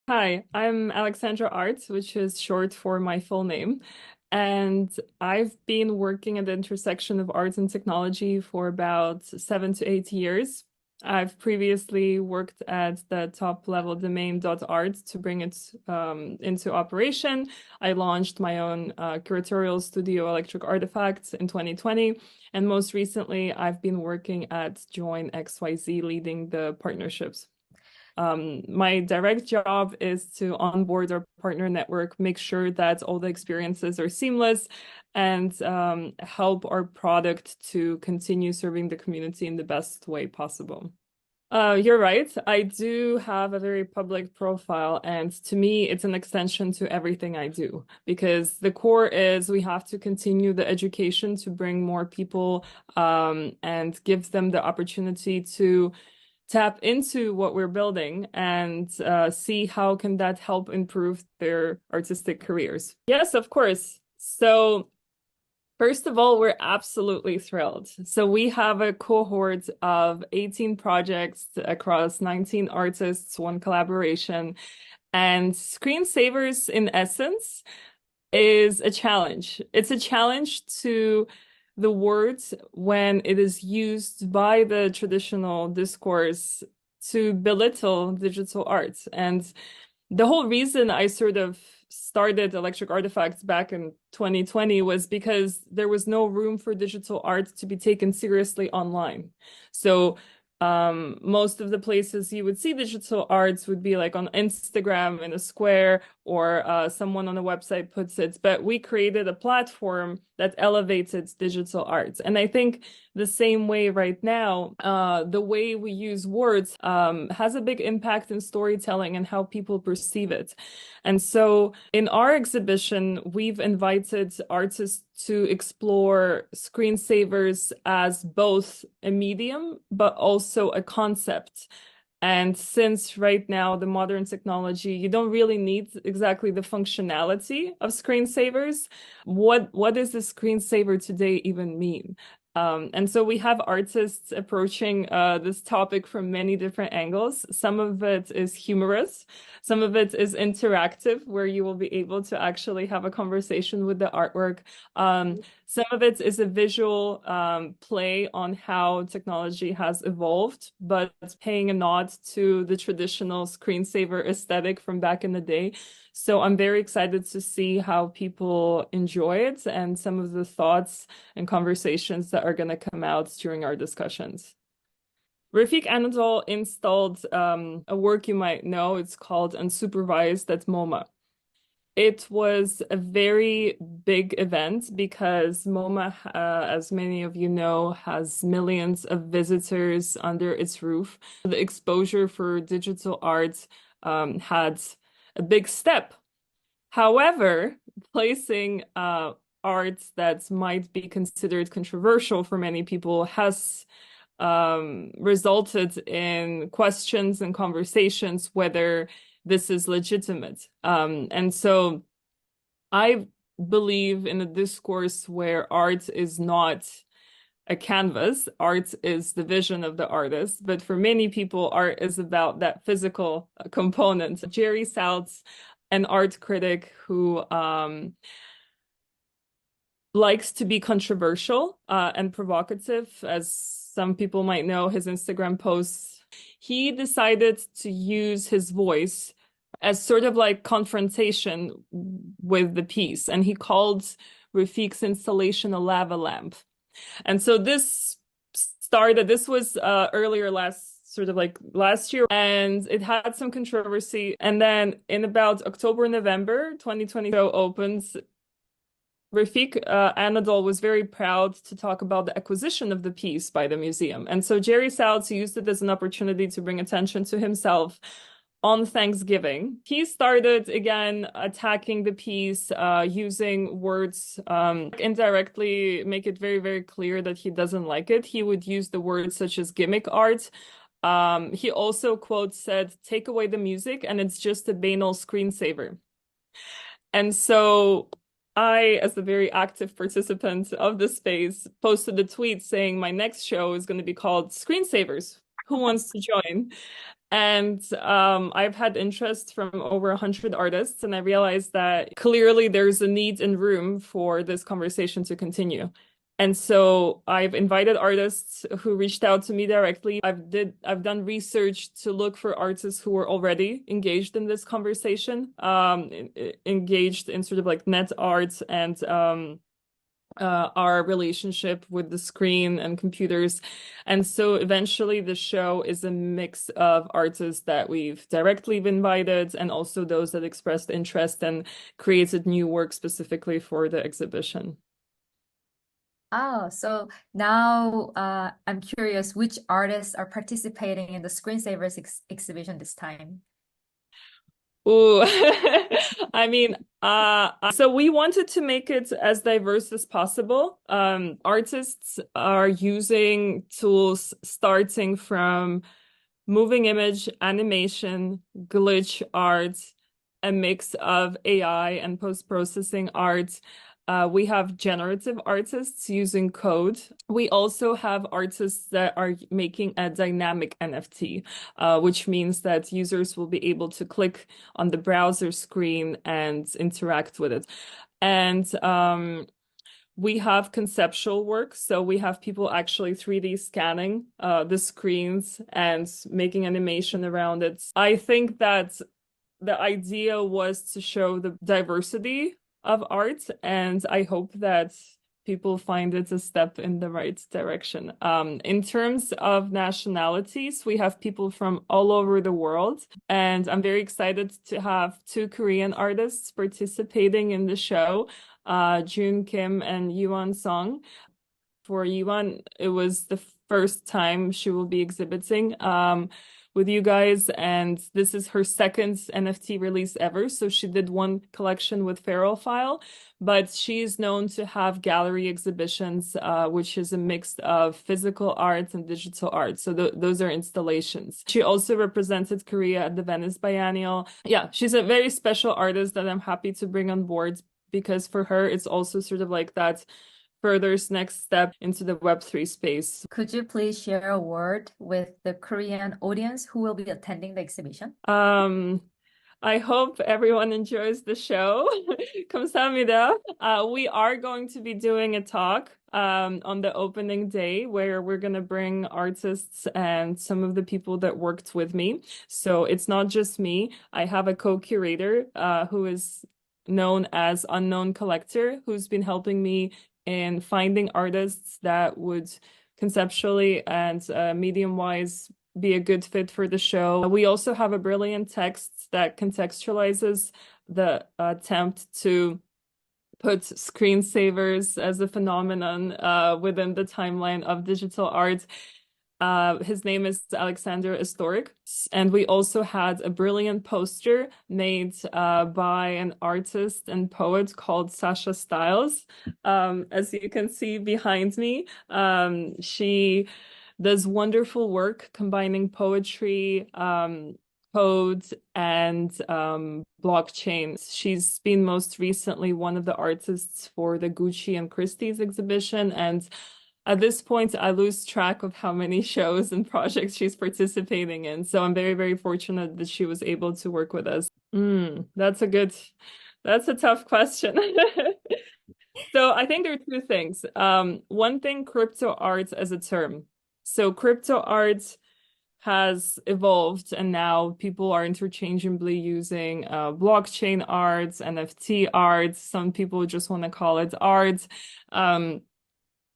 Hi, I'm Alexandra Art, which is short for my full name. And I've been working at the intersection of art and technology for about 7 to 8 years. I've previously worked at the top level domain .art to bring it into operation. I launched my own curatorial studio, Electric Artifacts, in 2020. And most recently, I've been working at Join XYZ, leading the partnerships. My direct job is to onboard our partner network, make sure that all the experiences are seamless, and help our product to continue serving the community in the best way possible. You're right. I do have a very public profile, and to me, it's an extension to everything I do because the core is we have to continue the education to bring more people and give them the opportunity to tap into what we're building and see how can that help improve their artistic careers. Yes, of course. So first of all, we're absolutely thrilled. So we have a cohort of 18 projects across 19 artists, one collaboration, and screensavers in essence is a challenge. It's a challenge to the words when it is used by the traditional discourse to belittle digital art. And the whole reason I sort of started Electric Artifacts back in 2020 was because there was no room for digital art to be taken seriously online. So most of the places you would see digital arts would be like on Instagram in a square or someone on a website puts it. But we created a platform that elevated digital arts. And I think the same way right now, the way we use words has a big impact in storytelling and how people perceive it. And so in our exhibition, we've invited artists to explore screensavers as both a medium, but also a concept. And since right now, the modern technology, you don't really need exactly the functionality of screensavers. What does a screensaver today even mean? And so we have artists approaching this topic from many different angles. Some of it is humorous, some of it is interactive, where you will be able to actually have a conversation with the artwork. Some of it is a visual play on how technology has evolved, but paying a nod to the traditional screensaver aesthetic from back in the day. So I'm very excited to see how people enjoy it and some of the thoughts and conversations that are going to come out during our discussions. Refik Anadol installed a work you might know. It's called Unsupervised at MoMA. It was a very big event because MoMA, as many of you know, has millions of visitors under its roof. The exposure for digital art had a big step. However, placing art that might be considered controversial for many people has resulted in questions and conversations whether this is legitimate. And so I believe in a discourse where art is not a canvas, art is the vision of the artist. But for many people, art is about that physical component. Jerry Saltz, an art critic who likes to be controversial and provocative, as some people might know his Instagram posts. He decided to use his voice as sort of like confrontation with the piece, and he called Refik's installation a lava lamp. And so this was earlier last year, and it had some controversy. And then in about October, November 2020, show opens. Refik Anadol was very proud to talk about the acquisition of the piece by the museum. And so Jerry Saltz used it as an opportunity to bring attention to himself on Thanksgiving. He started again attacking the piece, using words, indirectly make it very, very clear that he doesn't like it. He would use the words such as gimmick art. He also, quote, said, "Take away the music and it's just a banal screensaver." And so I, as a very active participant of the space, posted a tweet saying my next show is going to be called Screensavers. Who wants to join? And I've had interest from over 100 artists, and I realized that clearly there's a need and room for this conversation to continue. And so I've invited artists who reached out to me directly. I've done research to look for artists who were already engaged in this conversation, engaged in sort of like net art and our relationship with the screen and computers. And so eventually the show is a mix of artists that we've directly invited and also those that expressed interest and created new work specifically for the exhibition. Oh, so now I'm curious which artists are participating in the Screensavers exhibition this time. Ooh, I mean, so we wanted to make it as diverse as possible. Artists are using tools starting from moving image, animation, glitch art, a mix of AI and post-processing art. We have generative artists using code. We also have artists that are making a dynamic NFT, which means that users will be able to click on the browser screen and interact with it. And we have conceptual work, so we have people actually 3D scanning the screens and making animation around it. I think that the idea was to show the diversity of art, and I hope that people find it a step in the right direction. In terms of nationalities, we have people from all over the world, and I'm very excited to have two Korean artists participating in the show, Jun Kim and Yuan Song. For Yuan, it was the first time she will be exhibiting with you guys, and this is her second NFT release ever. So she did one collection with Feral File, but she is known to have gallery exhibitions, which is a mix of physical art and digital art. So those are installations. She also represented Korea at the Venice Biennial. Yeah, she's a very special artist that I'm happy to bring on board because for her, it's also sort of like that further next step into the Web3 space. Could you please share a word with the Korean audience who will be attending the exhibition? I hope everyone enjoys the show. 감사합니다. We are going to be doing a talk on the opening day where we're going to bring artists and some of the people that worked with me. So it's not just me. I have a co-curator who is known as Unknown Collector, who's been helping me in finding artists that would conceptually and medium-wise be a good fit for the show. We also have a brilliant text that contextualizes the attempt to put screensavers as a phenomenon within the timeline of digital art. His name is Alexander Historic. And we also had a brilliant poster made by an artist and poet called Sasha Stiles. As you can see behind me, she does wonderful work combining poetry, code, and blockchain. She's been most recently one of the artists for the Gucci and Christie's exhibition, and at this point, I lose track of how many shows and projects she's participating in. So I'm very, very fortunate that she was able to work with us. That's a tough question. So I think there are two things. One thing, crypto art as a term. So crypto art has evolved, and now people are interchangeably using blockchain arts, NFT art. Some people just want to call it art.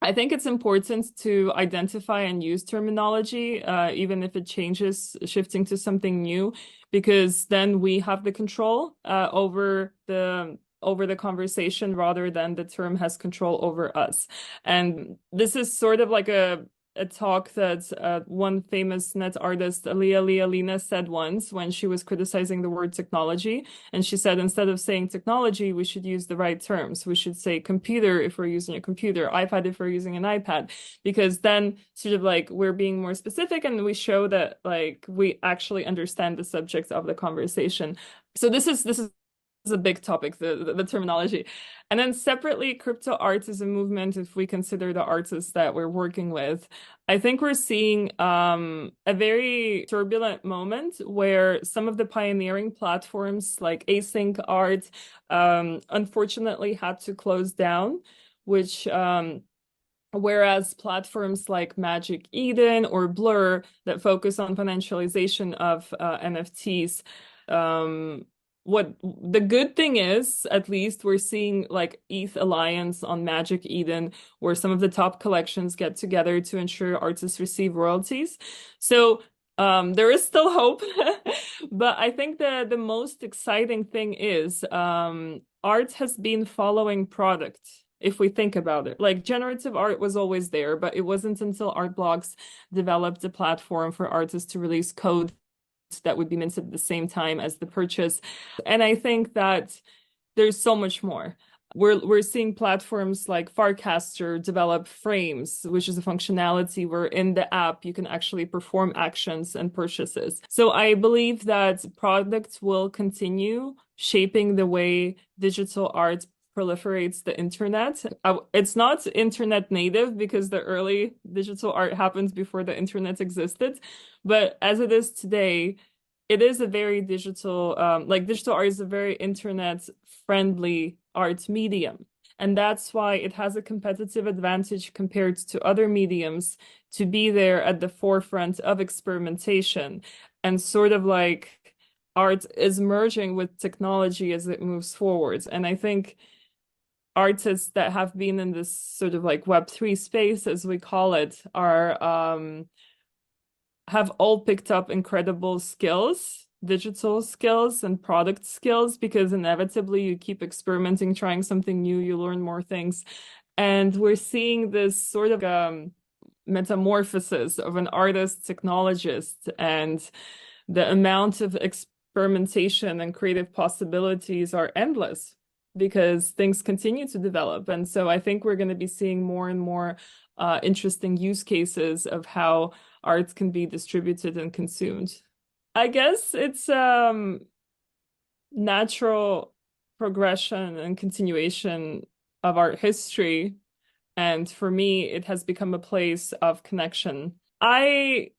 I think it's important to identify and use terminology, even if it changes, shifting to something new, because then we have the control over the conversation rather than the term has control over us. And this is sort of like a talk that one famous net artist, Lealina, said once when she was criticizing the word technology. And she said, instead of saying technology, we should use the right terms. We should say computer if we're using a computer, iPad if we're using an iPad, because then sort of like we're being more specific and we show that like we actually understand the subject of the conversation. So this is a big topic, the terminology. And then separately, crypto art is a movement if we consider the artists that we're working with. I think we're seeing a very turbulent moment where some of the pioneering platforms like async art unfortunately had to close down, which whereas platforms like Magic Eden or Blur that focus on financialization of NFTs, what the good thing is, at least we're seeing like ETH Alliance on Magic Eden, where some of the top collections get together to ensure artists receive royalties. So there is still hope, but I think the most exciting thing is art has been following product. If we think about it, like generative art was always there, but it wasn't until art blogs developed a platform for artists to release code that would be minted at the same time as the purchase. And I think that there's so much more. We're seeing platforms like Farcaster develop frames, which is a functionality where in the app you can actually perform actions and purchases. So I believe that products will continue shaping the way digital art proliferates the internet. It's not internet native because the early digital art happened before the internet existed, but as it is today, it is a very digital, like digital art is a very internet friendly art medium. And that's why it has a competitive advantage compared to other mediums to be there at the forefront of experimentation and sort of like art is merging with technology as it moves forwards. And I think artists that have been in this sort of like Web3 space, as we call it, are have all picked up incredible skills, digital skills and product skills, because inevitably you keep experimenting, trying something new, you learn more things. And we're seeing this sort of metamorphosis of an artist technologist, and the amount of experimentation and creative possibilities are endless because things continue to develop. And so I think we're going to be seeing more and more interesting use cases of how art can be distributed and consumed. I guess it's natural progression and continuation of art history. And for me, it has become a place of connection. I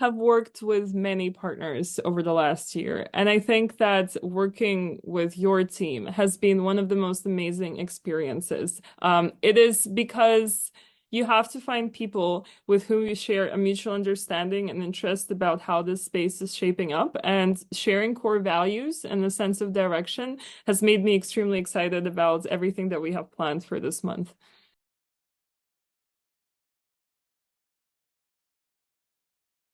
have worked with many partners over the last year, and I think that working with your team has been one of the most amazing experiences. It is because you have to find people with whom you share a mutual understanding and interest about how this space is shaping up, and sharing core values and a sense of direction has made me extremely excited about everything that we have planned for this month.